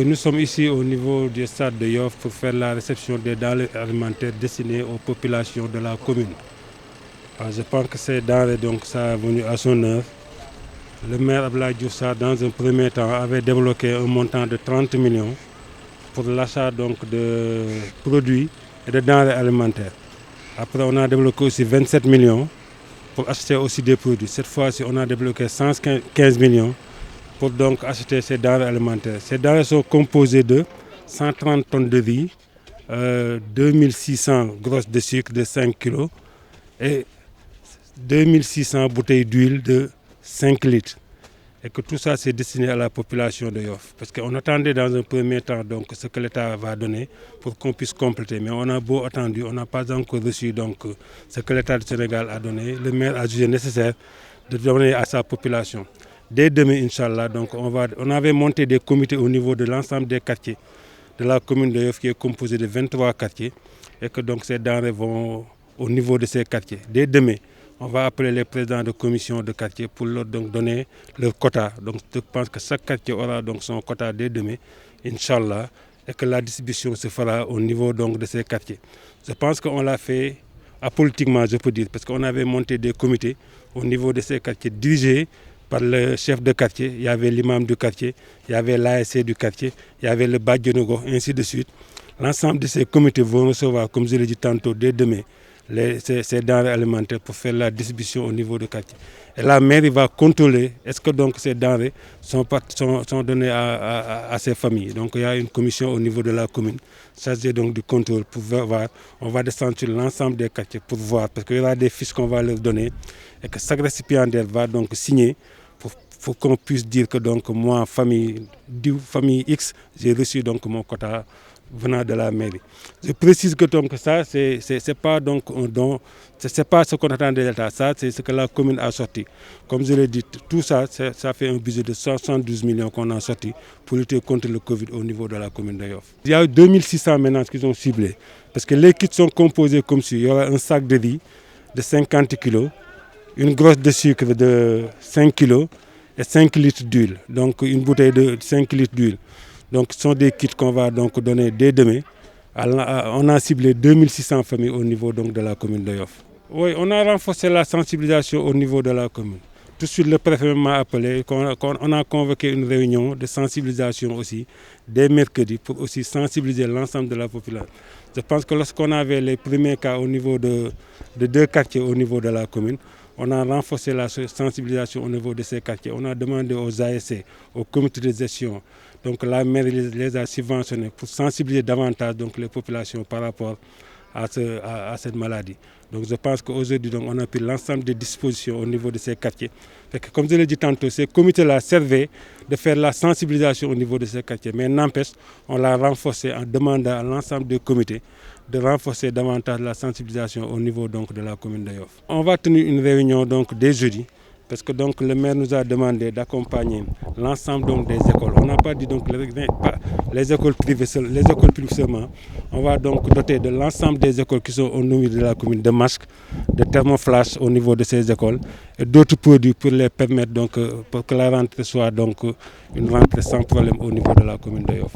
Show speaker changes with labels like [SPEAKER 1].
[SPEAKER 1] nous sommes ici au niveau du stade de Yoff pour faire la réception des denrées alimentaires destinées aux populations de la commune. Je pense que ces denrées, donc, ça a venu à son heure. Le maire Abdoulaye Diouf Sarr, dans un premier temps, avait débloqué un montant de 30 millions pour l'achat donc de produits et de denrées alimentaires. Après, on a débloqué aussi 27 millions pour acheter aussi des produits. Cette fois-ci, on a débloqué 115 millions pour donc acheter ces denrées alimentaires. Ces denrées sont composées de 130 tonnes de riz, 2600 grosses de sucre de 5 kg et 2600 bouteilles d'huile de 5 litres. Et que tout ça, c'est destiné à la population de Yoff. Parce qu'on attendait dans un premier temps donc, ce que l'État va donner pour qu'on puisse compléter. Mais on a beau attendu, on n'a pas encore reçu donc, ce que l'État du Sénégal a donné. Le maire a jugé nécessaire de donner à sa population. Dès demain, Inch'Allah, donc on avait monté des comités au niveau de l'ensemble des quartiers de la commune de Yoff qui est composée de 23 quartiers. Et que donc ces denrées vont au niveau de ces quartiers. Dès demain, on va appeler les présidents de commission de quartier pour leur donc donner leur quota. Donc je pense que chaque quartier aura donc son quota dès demain, Inch'Allah, et que la distribution se fera au niveau donc de ces quartiers. Je pense qu'on l'a fait apolitiquement, je peux dire, parce qu'on avait monté des comités au niveau de ces quartiers dirigés par le chef de quartier. Il y avait l'imam du quartier, il y avait l'ASC du quartier, il y avait le Badjonogo, ainsi de suite. L'ensemble de ces comités vont recevoir, comme je l'ai dit tantôt, dès demain, ces denrées alimentaires pour faire la distribution au niveau du quartier. Et la mairie va contrôler est-ce que donc ces denrées sont données à ces familles. Donc il y a une commission au niveau de la commune chargée donc du contrôle pour voir. On va descendre sur l'ensemble des quartiers pour voir, parce qu'il y aura des fiches qu'on va leur donner et que chaque récipiendaire va donc signer pour qu'on puisse dire que donc moi, famille X, j'ai reçu donc mon quota venant de la mairie. Je précise que donc ça, c'est pas donc un don, c'est pas ce qu'on attend de l'État, ça c'est ce que la commune a sorti. Comme je l'ai dit, tout ça, ça fait un budget de 72 millions qu'on a sorti pour lutter contre le Covid au niveau de la commune de Yoff. Il y a eu 2600 ménages qui sont ciblés, parce que les kits sont composés comme suit. Il y aura un sac de riz de 50 kg, une grosse de sucre de 5 kg et 5 litres d'huile, donc une bouteille de 5 litres d'huile. Donc ce sont des kits qu'on va donc donner dès demain. On a ciblé 2600 familles au niveau donc de la commune de Yoff. Oui, on a renforcé la sensibilisation au niveau de la commune. Tout de suite, le préfet m'a appelé, on a convoqué une réunion de sensibilisation aussi, dès mercredi, pour aussi sensibiliser l'ensemble de la population. Je pense que lorsqu'on avait les premiers cas au niveau de 2 quartiers au niveau de la commune, on a renforcé la sensibilisation au niveau de ces quartiers. On a demandé aux ASC, aux comités de gestion, donc la mairie les a subventionnés pour sensibiliser davantage donc, les populations par rapport à cette maladie. Donc je pense qu'aujourd'hui on a pris l'ensemble des dispositions au niveau de ces quartiers. Fait que, comme je l'ai dit tantôt, ces comités-là servaient de faire la sensibilisation au niveau de ces quartiers. Mais n'empêche, on l'a renforcé en demandant à l'ensemble des comités de renforcer davantage la sensibilisation au niveau donc, de la commune de Yoff. On va tenir une réunion donc, dès jeudi, parce que donc, le maire nous a demandé d'accompagner l'ensemble donc, des écoles. On n'a pas dit donc, les écoles privées seulement. On va donc doter de l'ensemble des écoles qui sont au niveau de la commune de masques, de thermoflash au niveau de ces écoles et d'autres produits pour les permettre donc, pour que la rentrée soit donc, une rentrée sans problème au niveau de la commune de Yoff.